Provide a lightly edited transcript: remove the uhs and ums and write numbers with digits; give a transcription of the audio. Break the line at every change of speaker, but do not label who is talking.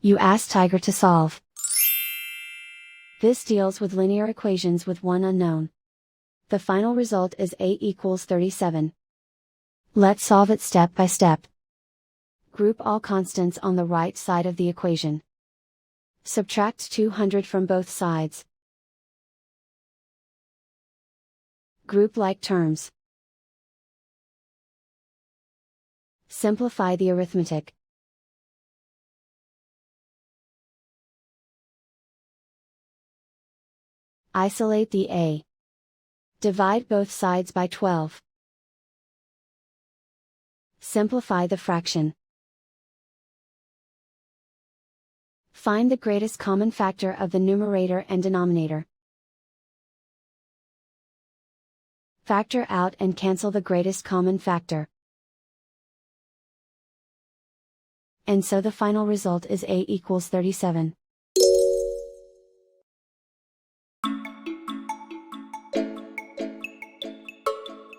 You ask Tiger to solve. This deals with linear equations with one unknown. The final result is a equals 37. Let's solve it step by step. Group all constants on the right side of the equation. Subtract 200 from both sides. Group like terms. Simplify the arithmetic. Isolate the a. Divide both sides by 12. Simplify the fraction. Find the greatest common factor of the numerator and denominator. Factor out and cancel the greatest common factor. And so the final result is a equals 37.